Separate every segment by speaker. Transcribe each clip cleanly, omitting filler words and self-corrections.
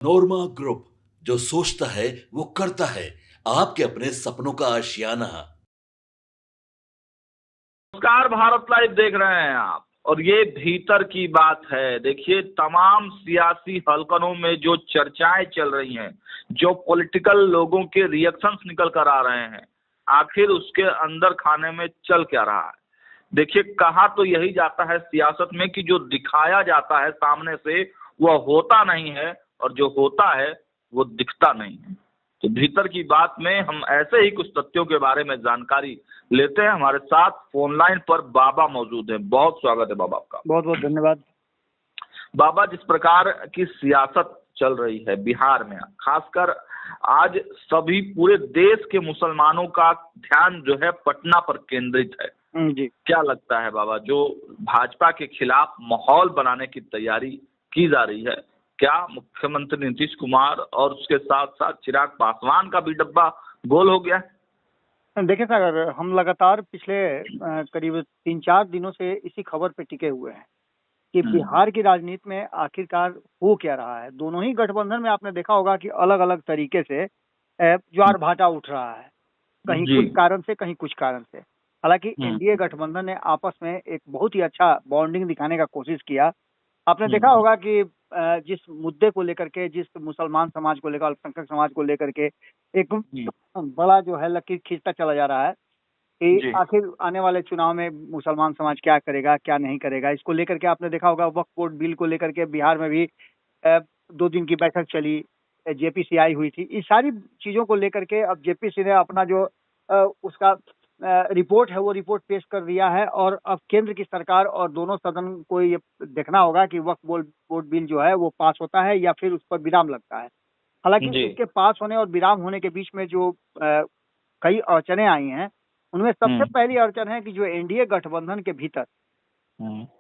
Speaker 1: नोरमा group, जो सोचता है वो करता है। आपके अपने सपनों का आशियाना।
Speaker 2: नमस्कार, भारत लाइव देख रहे हैं आप। और ये भीतर की बात है। देखिए, तमाम सियासी हलकनों में जो चर्चाएं चल रही हैं, जो पॉलिटिकल लोगों के रिएक्शंस निकल कर आ रहे हैं, आखिर उसके अंदर खाने में चल क्या रहा है। देखिए, कहा तो यही जाता है सियासत में कि जो दिखाया जाता है सामने से वह होता नहीं है, और जो होता है वो दिखता नहीं है। तो भीतर की बात में हम ऐसे ही कुछ तथ्यों के बारे में जानकारी लेते हैं। हमारे साथ फोन लाइन पर बाबा मौजूद हैं। बहुत स्वागत है बाबा आपका।
Speaker 3: बहुत बहुत धन्यवाद।
Speaker 2: बाबा, जिस प्रकार की सियासत चल रही है बिहार में, खासकर आज सभी पूरे देश के मुसलमानों का ध्यान जो है पटना पर केंद्रित है।
Speaker 3: जी,
Speaker 2: क्या लगता है बाबा, जो भाजपा के खिलाफ माहौल बनाने की तैयारी की जा रही है, क्या मुख्यमंत्री नीतीश कुमार और उसके साथ साथ चिराग पासवान का भी डब्बा गोल हो गया है?
Speaker 3: देखिए सर, हम लगातार पिछले करीब 3-4 दिनों से इसी खबर पे टिके हुए हैं कि बिहार की राजनीति में आखिरकार हो क्या रहा है। दोनों ही गठबंधन में आपने देखा होगा कि अलग अलग तरीके से ज्वार भाटा उठ रहा है, कहीं
Speaker 2: जी।
Speaker 3: कुछ कारण से, कहीं कुछ कारण से। हालांकि एनडीए गठबंधन ने आपस में एक बहुत ही अच्छा बॉन्डिंग दिखाने का कोशिश किया। आपने देखा होगा कि जिस मुद्दे को लेकर के, जिस मुसलमान समाज को लेकर, अल्पसंख्यक समाज को लेकर के एक बड़ा जो है लकीर खींचता चला जा रहा है कि आखिर आने वाले चुनाव में मुसलमान समाज क्या करेगा, क्या नहीं करेगा। इसको लेकर के आपने देखा होगा वक्फ बोर्ड बिल को लेकर के बिहार में भी 2 दिन की बैठक चली, जेपीसीआई हुई थी। इस सारी चीजों को लेकर के अब जेपीसी ने अपना जो उसका रिपोर्ट है वो रिपोर्ट पेश कर दिया है, और अब केंद्र की सरकार और दोनों सदन को ये देखना होगा कि वक्फ बोर्ड बिल जो है वो पास होता है या फिर उस पर विराम लगता है। हालांकि इसके पास होने और विराम होने के बीच में जो कई अड़चने आई हैं, उनमें सबसे पहली अड़चन है कि जो एनडीए गठबंधन के भीतर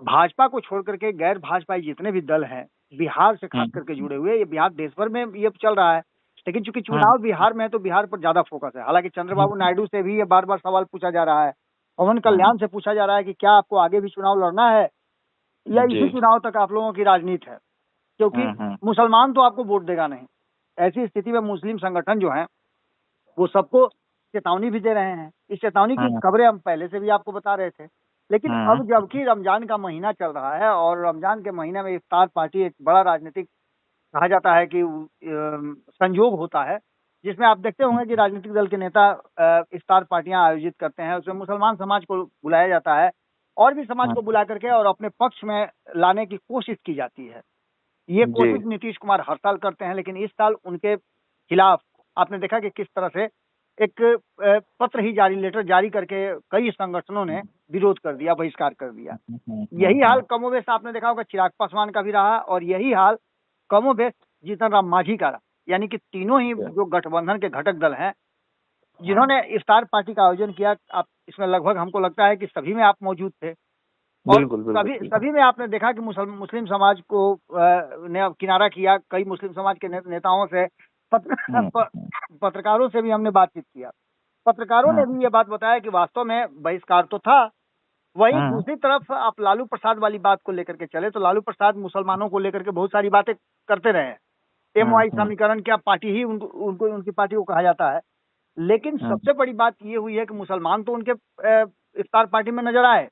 Speaker 3: भाजपा को छोड़ करके गैर भाजपाई जितने भी दल हैं, बिहार से खास करके जुड़े हुए, ये बिहार देश भर में ये चल रहा है, लेकिन चूंकि चुनाव बिहार में है तो बिहार पर ज्यादा फोकस है। हालांकि चंद्रबाबू नायडू से भी ये बार बार सवाल पूछा जा रहा है, पवन कल्याण से पूछा जा रहा है कि क्या आपको आगे भी चुनाव लड़ना है या इसी चुनाव तक आप लोगों की राजनीति है, क्योंकि मुसलमान तो आपको वोट देगा नहीं। ऐसी स्थिति में मुस्लिम संगठन जो है वो सबको चेतावनी भी दे रहे हैं। इस चेतावनी की खबरें हम पहले से भी आपको बता रहे थे, लेकिन अब जबकि रमजान का महीना चल रहा है और रमजान के महीने में इफ्तार पार्टी एक बड़ा राजनीतिक कहा जाता है कि संयोग होता है, जिसमें आप देखते होंगे कि राजनीतिक दल के नेता इफ्तार पार्टियां आयोजित करते हैं। उसमें मुसलमान समाज को बुलाया जाता है और भी समाज को बुला करके और अपने पक्ष में लाने की कोशिश की जाती है। ये कोशिश नीतीश कुमार हर साल करते हैं, लेकिन इस साल उनके खिलाफ आपने देखा कि किस तरह से एक पत्र ही जारी, लेटर जारी करके कई संगठनों ने विरोध कर दिया, बहिष्कार कर दिया। यही हाल कमोबेश आपने देखा होगा चिराग पासवान का भी रहा, और यही हाल कमोबेश जीतन राम मांझी का रहा। यानी कि तीनों ही जो गठबंधन के घटक दल हैं, जिन्होंने इफ्तार पार्टी का आयोजन किया, आप इसमें लगभग हमको लगता है कि सभी में आप मौजूद थे। और सभी में आपने देखा कि मुस्लिम समाज को ने किनारा किया। कई मुस्लिम समाज के नेताओं से, पत्रकारों से भी हमने बातचीत किया। पत्रकारों ने भी ये बात बताया कि वास्तव में बहिष्कार तो था। वहीं दूसरी तरफ आप लालू प्रसाद वाली बात को लेकर के चले तो लालू प्रसाद मुसलमानों को लेकर के बहुत सारी बातें करते रहे। एमवाई समीकरण क्या पार्टी ही उनको उनकी पार्टी को कहा जाता है, लेकिन सबसे बड़ी बात ये हुई है कि मुसलमान तो उनके इफ्तार पार्टी में नजर आए,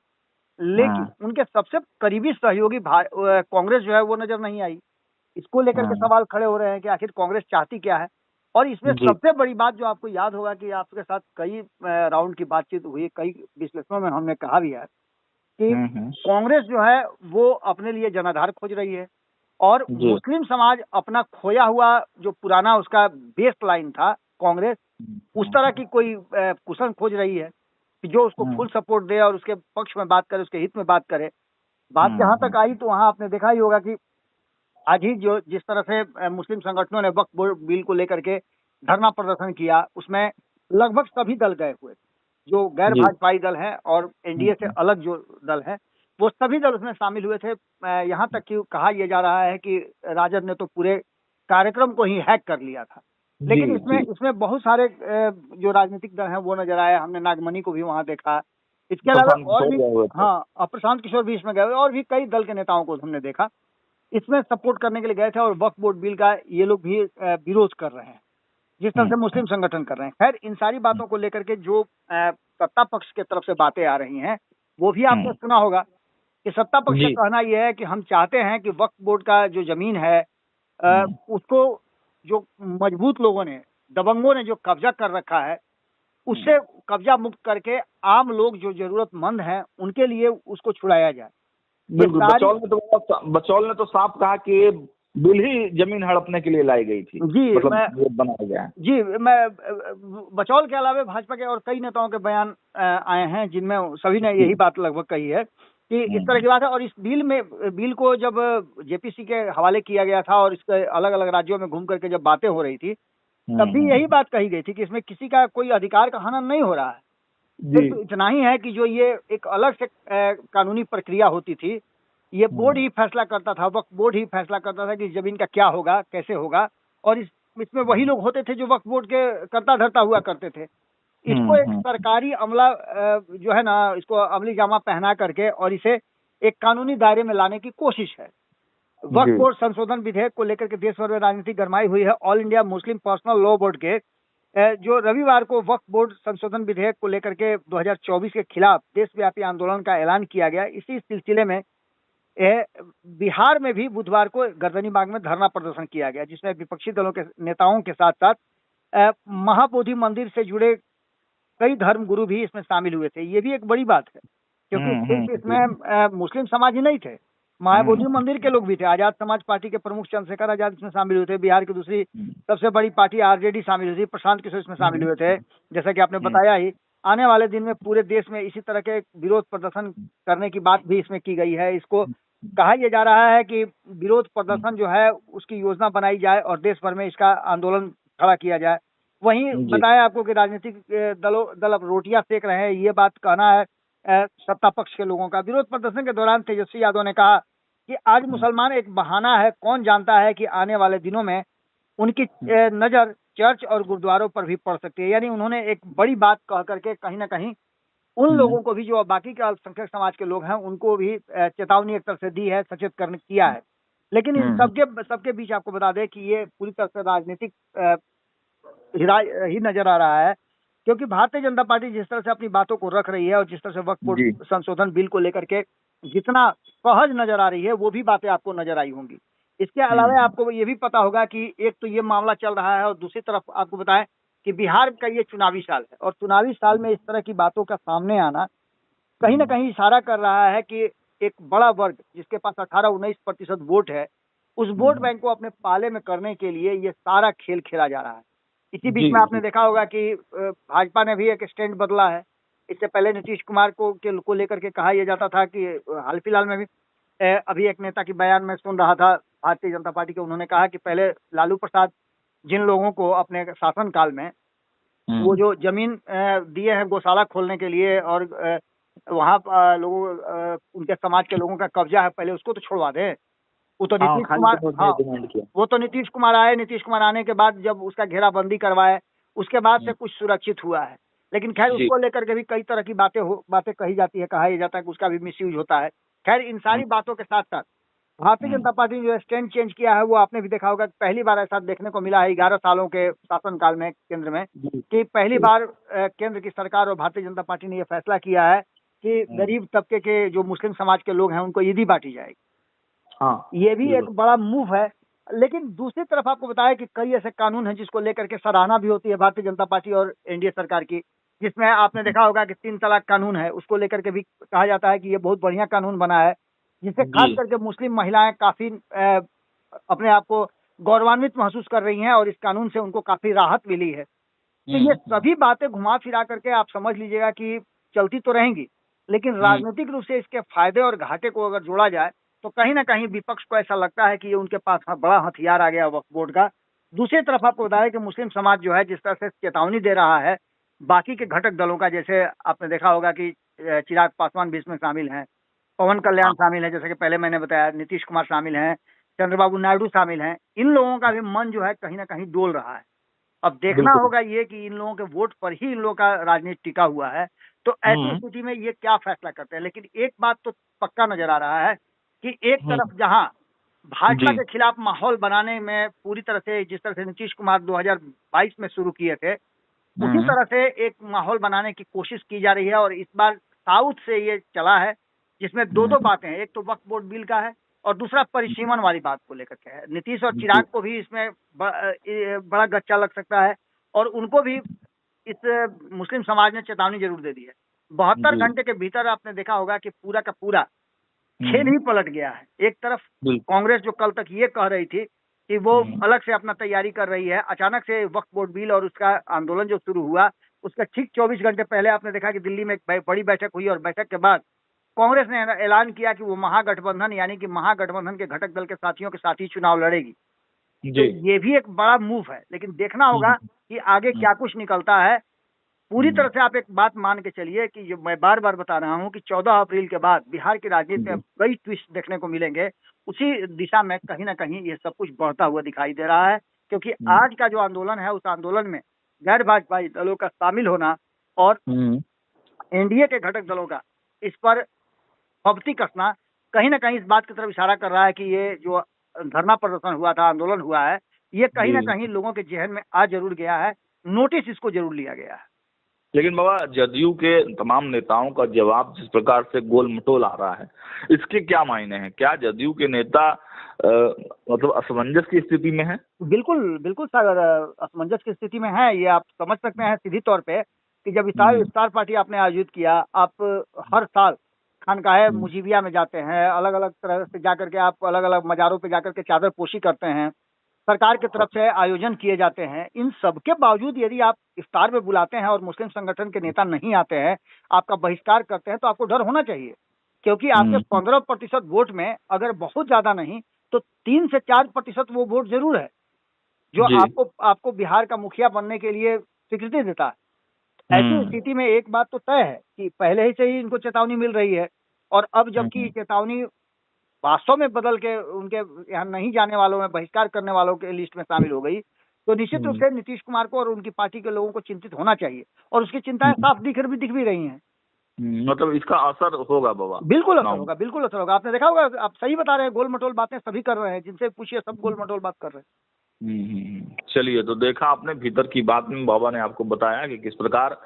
Speaker 3: लेकिन उनके सबसे करीबी सहयोगी कांग्रेस जो है वो नजर नहीं आई। इसको लेकर के सवाल खड़े हो रहे हैं कि आखिर कांग्रेस चाहती क्या है। और इसमें सबसे बड़ी बात जो आपको याद होगा कि आपके साथ कई राउंड की बातचीत हुई, कई विश्लेषणों में हमने कहा भी है कि कांग्रेस जो है वो अपने लिए जनाधार खोज रही है, और मुस्लिम समाज अपना खोया हुआ जो पुराना उसका बेस लाइन था, कांग्रेस उस तरह की कोई कुशन खोज रही है कि जो उसको फुल सपोर्ट दे और उसके पक्ष में बात करे, उसके हित में बात करे। बात जहां तक आई तो वहां आपने देखा ही होगा कि आज ही जो जिस तरह से मुस्लिम संगठनों ने वक्फ बोर्ड बिल को लेकर के धरना प्रदर्शन किया, उसमें लगभग सभी दल गए हुए, जो गैर भाजपाई दल हैं और एनडीए से अलग जो दल हैं, वो सभी दल उसमें शामिल हुए थे। यहाँ तक कि कहा यह जा रहा है कि राजद ने तो पूरे कार्यक्रम को ही हैक कर लिया था। लेकिन इसमें बहुत सारे जो राजनीतिक दल हैं वो नजर आए। हमने नागमणि को भी वहां देखा। इसके अलावा और भी, हाँ, प्रशांत किशोर भी इसमें गए, और भी कई दल के नेताओं को हमने देखा। इसमें सपोर्ट करने के लिए गए थे और वक्फ बोर्ड बिल का ये लोग भी विरोध कर रहे हैं, जिस तरह से मुस्लिम संगठन कर रहे हैं। खैर, इन सारी बातों को लेकर के जो सत्ता पक्ष की तरफ से बातें आ रही हैं, वो भी आपने सुना होगा कि सत्ता पक्ष का कहना यह है कि हम चाहते हैं कि वक्फ बोर्ड का जो जमीन है उसको जो मजबूत लोगों ने, दबंगों ने जो कब्जा कर रखा है, उससे कब्जा मुक्त करके आम लोग जो जरूरतमंद हैं उनके लिए उसको छुड़ाया जाए।
Speaker 2: बिल्कुल, बचौल ने तो साफ कहा कि ये बिल ही जमीन हड़पने के लिए लाई गई थी।
Speaker 3: जी,
Speaker 2: मतलब बनाया गया है।
Speaker 3: जी, मैं बचौल के अलावा भाजपा के और कई नेताओं के बयान आए हैं जिनमें सभी ने यही बात लगभग कही है कि इस तरह की बात है। और इस बिल को जब जेपीसी के हवाले किया गया था और इसके अलग अलग राज्यों में घूम करके जब बातें हो रही थी, तब भी यही बात कही गई थी कि इसमें किसी का कोई अधिकार का हनन नहीं हो रहा है। तो इतना ही है कि जो ये एक अलग से कानूनी प्रक्रिया होती थी, ये बोर्ड ही फैसला करता था, वक्फ बोर्ड ही फैसला करता था कि जमीन का क्या होगा, कैसे होगा। और इसमें वही लोग होते थे जो वक्फ बोर्ड के कर्ता धर्ता हुआ करते थे। इसको एक सरकारी अमला जो है ना, इसको अमली जामा पहना करके और इसे एक कानूनी दायरे में लाने की कोशिश है। वक्फ बोर्ड संशोधन विधेयक को लेकर के देश भर में राजनीति गरमाई हुई है। All India Muslim personal law board के जो रविवार को वक्फ बोर्ड संशोधन विधेयक को लेकर के 2024 के खिलाफ देशव्यापी आंदोलन का ऐलान किया गया। इसी सिलसिले में बिहार में भी बुधवार को गर्दनीबाग में धरना प्रदर्शन किया गया, जिसमें विपक्षी दलों के नेताओं के साथ साथ महाबोधि मंदिर से जुड़े कई धर्म गुरु भी इसमें शामिल हुए थे। ये भी एक बड़ी बात है, क्योंकि सिर्फ इसमें मुस्लिम समाज ही नहीं थे, महाबोधि मंदिर के लोग भी थे। आजाद समाज पार्टी के प्रमुख चंद्रशेखर आजाद इसमें शामिल हुए थे। बिहार की दूसरी सबसे बड़ी पार्टी आरजेडी शामिल हुई थी, प्रशांत किशोर इसमें शामिल हुए थे, जैसा कि आपने बताया ही। आने वाले दिन में पूरे देश में इसी तरह के विरोध प्रदर्शन करने की बात भी इसमें की गई है। इसको कहा यह जा रहा है कि विरोध प्रदर्शन जो है उसकी योजना बनाई जाए और देश भर में इसका आंदोलन खड़ा किया जाए। वहीं बताया आपको कि राजनीतिक दल अब रोटियां सेक रहे हैं, ये बात कहना है सत्ता पक्ष के लोगों का। विरोध प्रदर्शन के दौरान तेजस्वी यादव ने कहा कि आज मुसलमान एक बहाना है, कौन जानता है कि आने वाले दिनों में उनकी नजर चर्च और गुरुद्वारों पर भी पड़ सकती है। यानी उन्होंने एक बड़ी बात कह करके कहीं ना कहीं उन लोगों को भी, जो बाकी के अल्पसंख्यक समाज के लोग हैं, उनको भी चेतावनी एक तरह से दी है, सचेत करने किया है। लेकिन इन सबके बीच आपको बता दें कि ये पूरी तरह से राजनीतिक ही नजर आ रहा है, क्योंकि भारतीय जनता पार्टी जिस तरह से अपनी बातों को रख रही है और जिस तरह से वक्फ बोर्ड संशोधन बिल को लेकर के जितना सहज नजर आ रही है, वो भी बातें आपको नजर आई होंगी। इसके अलावा आपको ये भी पता होगा कि एक तो ये मामला चल रहा है और दूसरी तरफ आपको बताएं कि बिहार का ये चुनावी साल है और चुनावी साल में इस तरह की बातों का सामने आना कहीं ना कहीं इशारा कर रहा है कि एक बड़ा वर्ग जिसके पास 18-19% वोट है, उस वोट बैंक को अपने पाले में करने के लिए ये सारा खेल खेला जा रहा है। इसी बीच में आपने देखा होगा कि भाजपा ने भी एक स्टैंड बदला है। इससे पहले नीतीश कुमार को लेकर के कहा यह जाता था कि हाल फिलहाल में भी अभी एक नेता की बयान में सुन रहा था भारतीय जनता पार्टी के, उन्होंने कहा कि पहले लालू प्रसाद जिन लोगों को अपने शासन काल में वो जो जमीन दिए हैं गौशाला खोलने के लिए और वहाँ लोगों उनके समाज के लोगों का कब्जा है, पहले उसको तो छुड़वा दे। वो तो नीतीश कुमार, वो तो नीतीश कुमार आए, नीतीश कुमार आने के बाद जब उसका घेराबंदी करवाए उसके बाद से कुछ सुरक्षित हुआ है। लेकिन खैर उसको लेकर के भी कई तरह की बातें कही जाती है, कहा यह जाता है कि उसका भी मिसयूज होता है। खैर इन सारी बातों के साथ साथ भारतीय जनता पार्टी ने जो स्टैंड चेंज किया है वो आपने भी देखा होगा कि पहली बार ऐसा देखने को मिला है 11 सालों के शासनकाल में केंद्र में कि पहली बार केंद्र की सरकार और भारतीय जनता पार्टी ने यह फैसला किया है कि गरीब तबके के जो मुस्लिम समाज के लोग हैं उनको ईदी बांटी जाएगी। हाँ, ये भी एक बड़ा मूव है। लेकिन दूसरी तरफ आपको बताया कि कई ऐसे कानून हैं जिसको लेकर के सराहना भी होती है भारतीय जनता पार्टी और एनडीए सरकार की, जिसमें आपने देखा होगा कि 3 तलाक कानून है, उसको लेकर के भी कहा जाता है कि ये बहुत बढ़िया कानून बना है, जिससे खास करके मुस्लिम महिलाएं काफी अपने आप को गौरवान्वित महसूस कर रही हैं और इस कानून से उनको काफी राहत मिली है। तो ये सभी बातें घुमा फिरा करके आप समझ लीजिएगा कि चलती तो रहेंगी, लेकिन राजनीतिक रूप से इसके फायदे और घाटे को अगर जोड़ा जाए तो कहीं ना कहीं विपक्ष को ऐसा लगता है कि ये उनके पास बड़ा हथियार आ गया वक्फ बोर्ड का। दूसरी तरफ आपको बताया कि मुस्लिम समाज जो है जिस तरह से चेतावनी दे रहा है बाकी के घटक दलों का, जैसे आपने देखा होगा कि चिराग पासवान भी इसमें शामिल हैं, पवन कल्याण शामिल है, जैसे कि पहले मैंने बताया, नीतीश कुमार शामिल हैं, चंद्रबाबू नायडू शामिल हैं। इन लोगों का भी मन जो है कहीं ना कहीं डोल रहा है। अब देखना होगा ये कि इन लोगों के वोट पर ही इन लोगों का राजनीति टिका हुआ है, तो ऐसी स्थिति में ये क्या फैसला करते हैं। लेकिन एक बात तो पक्का नजर आ रहा है कि एक तरफ जहां भाजपा
Speaker 2: जी।
Speaker 3: के खिलाफ माहौल बनाने में पूरी तरह से, जिस तरह से नीतीश कुमार 2022 में शुरू किए थे, उसी तरह से एक माहौल बनाने की कोशिश की जा रही है। और इस बार साउथ से ये चला है, जिसमें दो बातें हैं। एक तो वक्फ बोर्ड बिल का है और दूसरा परिसीमन वाली बात को लेकर के है। नीतीश और चिराग को भी इसमें बड़ा गच्चा लग सकता है और उनको भी इस मुस्लिम समाज ने चेतावनी जरूर दे दी है। 72 घंटे के भीतर आपने देखा होगा कि पूरा का पूरा खेल ही पलट गया है। एक तरफ कांग्रेस जो कल तक ये कह रही थी कि वो अलग से अपना तैयारी कर रही है, अचानक से वक्फ बोर्ड बिल और उसका आंदोलन जो शुरू हुआ, उसका ठीक 24 घंटे पहले आपने देखा कि दिल्ली में एक बड़ी बैठक हुई और बैठक के बाद कांग्रेस ने ऐलान किया कि वो महागठबंधन यानी कि महागठबंधन के घटक दल के साथियों के साथ ही चुनाव लड़ेगी। तो ये भी एक बड़ा मूव है, लेकिन देखना होगा कि आगे क्या कुछ निकलता है। पूरी तरह से आप एक बात मान के चलिए कि जो मैं बार बार बता रहा हूं कि 14 अप्रैल के बाद बिहार की राजनीति में कई ट्विस्ट देखने को मिलेंगे। उसी दिशा में कहीं ना कहीं ये सब कुछ बढ़ता हुआ दिखाई दे रहा है, क्योंकि आज का जो आंदोलन है, उस आंदोलन में गैर भाजपाई दलों का शामिल होना और एनडीए के घटक दलों का इस पर पबती कसना कहीं ना कहीं इस बात की तरफ इशारा कर रहा है कि ये जो धरना प्रदर्शन हुआ था, आंदोलन हुआ है, ये कहीं ना कहीं लोगों के जहन में आ जरूर गया है, नोटिस इसको जरूर लिया गया है।
Speaker 2: लेकिन बाबा, जदयू के तमाम नेताओं का जवाब जिस प्रकार से गोल मटोल आ रहा है, इसके क्या मायने हैं? क्या जदयू के नेता मतलब असमंजस की स्थिति में है?
Speaker 3: बिल्कुल बिल्कुल सागर, असमंजस की स्थिति में है। ये आप समझ सकते हैं सीधी तौर पे कि जब इफ्तार पार्टी आपने आयोजित किया, आप हर साल खानकाहे मुजीबिया में जाते हैं, अलग अलग तरह से जाकर के आप अलग अलग मज़ारों पे जाकर के चादर पोशी करते हैं, सरकार की तरफ से आयोजन किए जाते हैं। इन सब के बावजूद यदि आप इफ्तार में बुलाते हैं और मुस्लिम संगठन के नेता नहीं आते हैं, आपका बहिष्कार करते हैं, तो आपको डर होना चाहिए, क्योंकि आपके 15% वोट में अगर बहुत ज्यादा नहीं तो 3 से 4% वो वोट जरूर है जो आपको बिहार का मुखिया बनने के लिए स्वीकृति देता है। ऐसी स्थिति में एक बात तो तय है कि पहले ही से ही इनको चेतावनी मिल रही है, और अब जबकि चेतावनी वास्तव में बदल के उनके यहाँ नहीं जाने वालों में, बहिष्कार करने वालों के लिस्ट में शामिल हो गई, तो निश्चित रूप से नीतीश कुमार को और उनकी पार्टी के लोगों को चिंतित होना चाहिए, और उसकी चिंताएं साफ दिख भी रही हैं।
Speaker 2: मतलब इसका असर होगा बाबा?
Speaker 3: बिल्कुल असर होगा, बिल्कुल असर होगा। आपने देखा होगा, आप सही बता रहे हैं, गोल मटोल बातें सभी कर रहे हैं, जिनसे पूछिए सब गोल मटोल बात कर रहे हैं।
Speaker 2: चलिए, तो देखा आपने भीतर की बात में बाबा ने आपको बताया कि किस प्रकार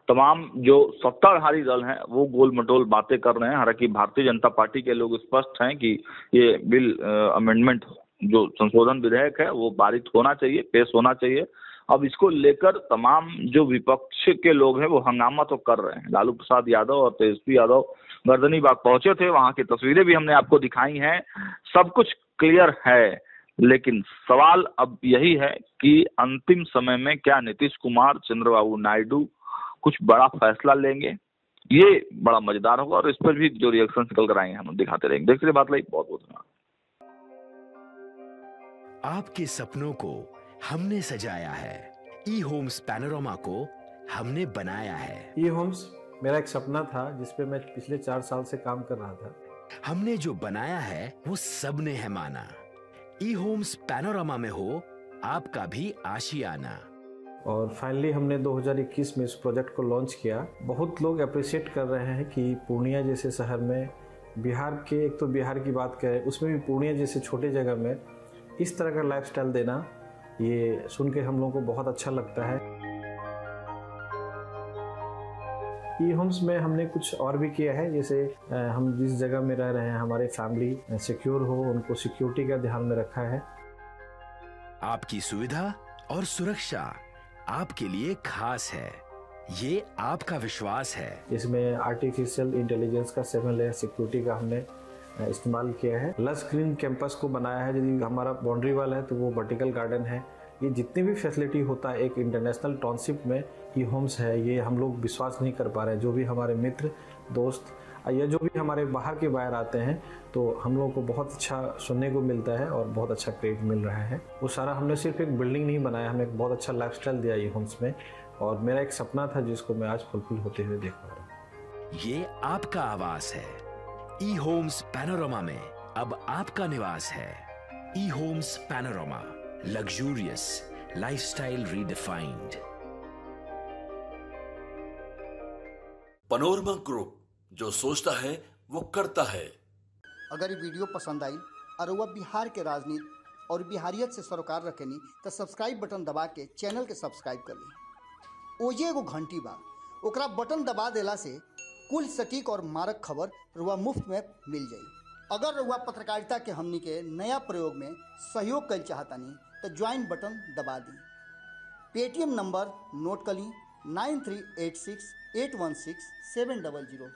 Speaker 2: तमाम जो सत्ताधारी दल हैं वो गोल मटोल बातें कर रहे हैं। हालांकि भारतीय जनता पार्टी के लोग स्पष्ट हैं कि ये बिल अमेंडमेंट जो संशोधन विधेयक है वो पारित होना चाहिए, पेश होना चाहिए। अब इसको लेकर तमाम जो विपक्ष के लोग हैं वो हंगामा तो कर रहे हैं। लालू प्रसाद यादव और तेजस्वी यादव गर्दनीबाग पहुंचे थे, वहां की तस्वीरें भी हमने आपको दिखाई हैं, सब कुछ क्लियर है। लेकिन सवाल अब यही है कि अंतिम समय में क्या नीतीश कुमार, चंद्रबाबू नायडू कुछ बड़ा फैसला लेंगे? ये बड़ा मजेदार होगा, और इस पर भी जो रिएक्शन निकल कर आएंगे हम दिखाते रहेंगे। देखते रहिए बातलाइव। बहुत बहुत धन्यवाद।
Speaker 4: आपके सपनों को हमने सजाया है, ई होम्स पैनोरमा को हमने बनाया है।
Speaker 5: ई होम्स मेरा एक सपना था जिसपे मैं पिछले 4 साल से काम कर रहा था।
Speaker 4: हमने जो बनाया है वो सबने है माना। ई होम्स पैनोरमा में हो आपका भी आशियाना।
Speaker 5: और फाइनली हमने 2021 में इस प्रोजेक्ट को लॉन्च किया। बहुत लोग अप्रिशिएट कर रहे हैं कि पूर्णिया जैसे शहर में, बिहार के, एक तो बिहार की बात करें उसमें भी पूर्णिया जैसे छोटे जगह में इस तरह का लाइफस्टाइल देना, ये सुन के हम लोगों को बहुत अच्छा लगता है। ई होम्स में हमने कुछ और भी किया है, जैसे हम जिस जगह में रह रहे हैं हमारे फैमिली सिक्योर हो, उनको सिक्योरिटी का ध्यान में रखा है।
Speaker 4: आपकी सुविधा और सुरक्षा आपके लिए खास है, ये आपका विश्वास है।
Speaker 5: इसमें आर्टिफिशियल इंटेलिजेंस का 7 लेयर सिक्योरिटी का हमने इस्तेमाल किया है। लस ग्रीन कैंपस को बनाया है। यदि हमारा बाउंड्री वाल है तो वो वर्टिकल गार्डन है। ये जितनी भी फैसिलिटी होता है एक इंटरनेशनल टाउनशिप में ई होम्स है, ये हम लोग विश्वास नहीं कर पा रहे हैं। जो भी हमारे मित्र, दोस्त या जो भी हमारे बाहर के बाहर आते हैं तो हम लोगों को बहुत अच्छा सुनने को मिलता है और बहुत अच्छा क्रेडिट मिल रहा है। वो सारा हमने सिर्फ एक बिल्डिंग नहीं बनाया, हमें एक बहुत अच्छा लाइफस्टाइल दिया ई होम्स में, और मेरा एक सपना था जिसको मैं आज फुलफिल होते हुए देख पा रहा हूँ।
Speaker 4: ये आपका आवास है। ई होम्स पैनोरमा में अब आपका निवास है। E Homes Panorama, luxurious lifestyle redefined.
Speaker 1: Panorama group, जो सोचता है वो करता है।
Speaker 6: अगर ये वीडियो पसंद आई और वह बिहार के राजनीति और बिहारियत से सरोकार रखेनी तो सब्सक्राइब बटन दबा के चैनल के सब्सक्राइब कर ली। ओजे एगो घंटी बा, ओकरा बटन दबा देला से कुल सटीक और मारक खबर रुआ मुफ्त में मिल जाई। अगर रुआ पत्रकारिता के हमनी के नया प्रयोग में सहयोग कर चाहतानी तो ज्वाइन बटन दबा दी। पेटीएम नंबर नोट कर ली 9386816700।